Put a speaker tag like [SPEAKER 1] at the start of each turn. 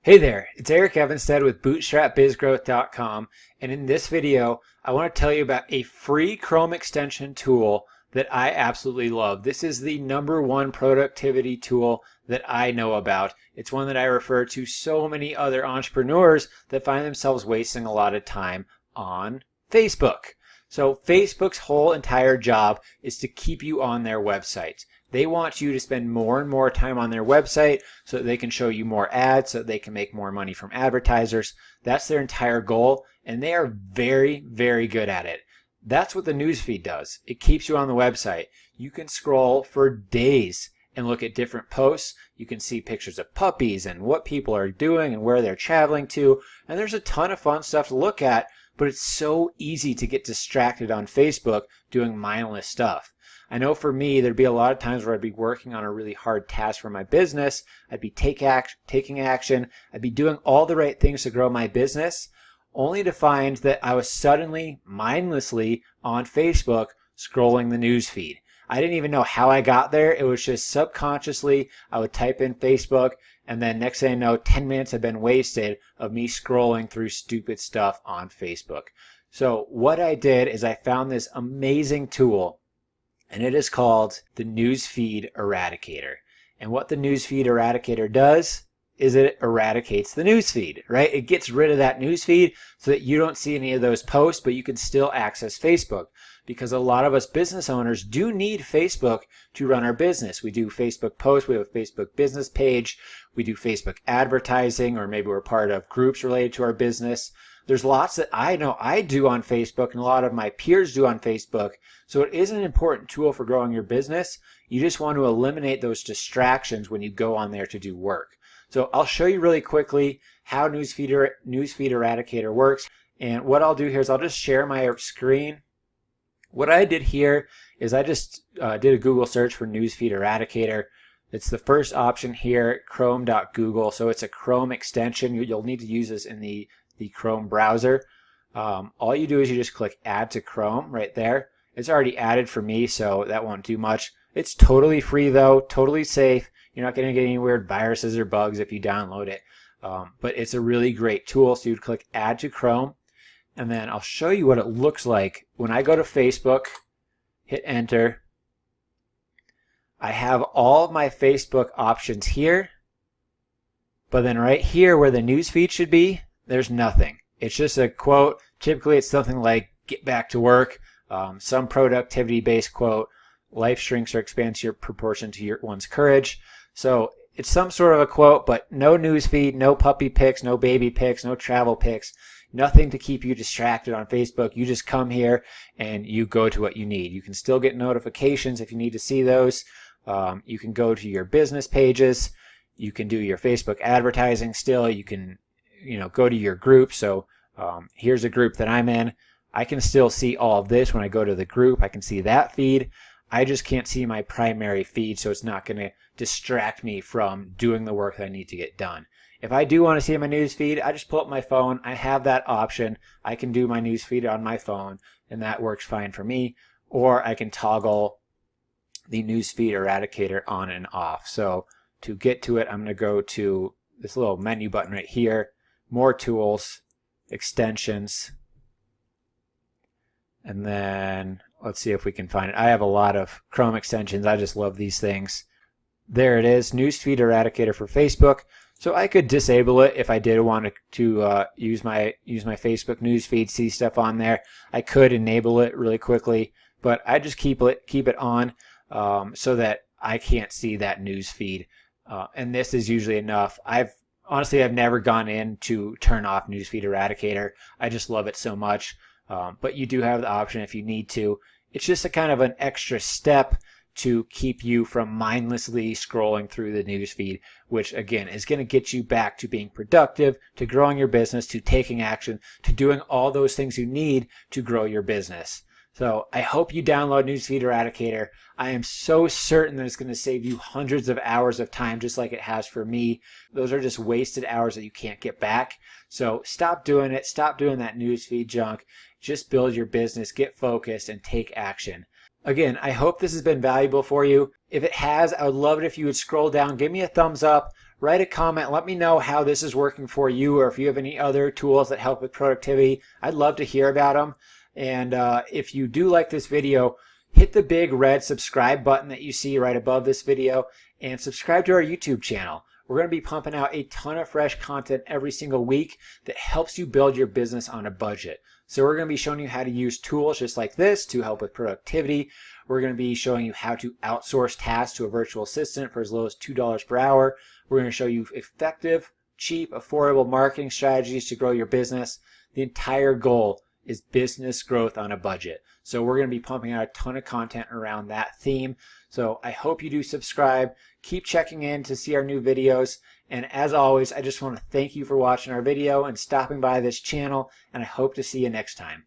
[SPEAKER 1] Hey there, it's Eric Evenstad with bootstrapbizgrowth.com, and in this video I want to tell you about a free Chrome extension tool that I absolutely love. This is the #1 productivity tool that I know about. It's one that I refer to so many other entrepreneurs that find themselves wasting a lot of time on Facebook. So Facebook's whole entire job is to keep you on their website. They want you to spend more and more time on their website so that they can show you more ads, so that they can make more money from advertisers. That's their entire goal, and they are very, very good at it. That's what the newsfeed does. It keeps you on the website. You can scroll for days and look at different posts. You can see pictures of puppies and what people are doing and where they're traveling to, and there's a ton of fun stuff to look at, but it's so easy to get distracted on Facebook doing mindless stuff. I know for me, there'd be a lot of times where I'd be working on a really hard task for my business. I'd be taking action. I'd be doing all the right things to grow my business, only to find that I was suddenly, mindlessly on Facebook scrolling the news feed. I didn't even know how I got there. It was just subconsciously, I would type in Facebook, and then next thing I know, 10 minutes had been wasted of me scrolling through stupid stuff on Facebook. So what I did is I found this amazing tool, and it is called the Feed Eradicator. And what the Feed Eradicator does is it eradicates the newsfeed, right? It gets rid of that newsfeed so that you don't see any of those posts, but you can still access Facebook. Because a lot of us business owners do need Facebook to run our business. We do Facebook posts, we have a Facebook business page, we do Facebook advertising, or maybe we're part of groups related to our business. There's lots that I know I do on Facebook and a lot of my peers do on Facebook. So it is an important tool for growing your business. You just want to eliminate those distractions when you go on there to do work. So I'll show you really quickly how Feed Eradicator works. And what I'll do here is I'll just share my screen. What I did here is I just did a Google search for Feed Eradicator. It's the first option here, chrome.google. So it's a Chrome extension. You'll need to use this in the Chrome browser. All you do is you just click add to Chrome right there. It's already added for me, so that won't do much. It's totally free though, totally safe. You're not going to get any weird viruses or bugs if you download it. But it's a really great tool. So you'd click add to Chrome, and then I'll show you what it looks like. When I go to Facebook, hit enter, I have all of my Facebook options here, but then right here where the newsfeed should be, there's nothing. It's just a quote. Typically it's something like get back to work, some productivity based quote, life shrinks or expands your proportion to one's courage. So it's some sort of a quote, but no newsfeed, no puppy pics, no baby pics, no travel pics, nothing to keep you distracted on Facebook. You just come here and you go to what you need. You can still get notifications if you need to see those. You can go to your business pages. You can do your Facebook advertising still. You can go to your group. So here's a group that I'm in. I can still see all of this when I go to the group. I can see that feed. I just can't see my primary feed, so it's not going to distract me from doing the work that I need to get done. If I do want to see my news feed, I just pull up my phone. I have that option. I can do my news feed on my phone, and that works fine for me. Or I can toggle the Feed Eradicator on and off. So to get to it, I'm going to go to this little menu button right here, more tools, extensions, and then let's see if we can find it. I have a lot of Chrome extensions. I just love these things. There it is, Feed Eradicator for Facebook. So I could disable it if I did want to use my Facebook newsfeed, see stuff on there. I could enable it really quickly, but I just keep it on so that I can't see that newsfeed. And this is usually enough. Honestly, I've never gone in to turn off Feed Eradicator. I just love it so much. But you do have the option if you need to. It's just a kind of an extra step to keep you from mindlessly scrolling through the newsfeed, which again is going to get you back to being productive, to growing your business, to taking action, to doing all those things you need to grow your business. So I hope you download Feed Eradicator. I am so certain that it's going to save you hundreds of hours of time, just like it has for me. Those are just wasted hours that you can't get back. So stop doing it. Stop doing that newsfeed junk. Just build your business, get focused, and take action. Again, I hope this has been valuable for you. If it has, I would love it if you would scroll down, give me a thumbs up, write a comment. Let me know how this is working for you, or if you have any other tools that help with productivity. I'd love to hear about them. And if you do like this video, hit the big red subscribe button that you see right above this video and subscribe to our YouTube channel. We're going to be pumping out a ton of fresh content every single week that helps you build your business on a budget. So we're going to be showing you how to use tools just like this to help with productivity. We're going to be showing you how to outsource tasks to a virtual assistant for as low as $2 per hour. We're going to show you effective, cheap, affordable marketing strategies to grow your business. The entire goal is business growth on a budget. So we're going to be pumping out a ton of content around that theme. So I hope you do subscribe. Keep checking in to see our new videos. And as always, I just want to thank you for watching our video and stopping by this channel, and I hope to see you next time.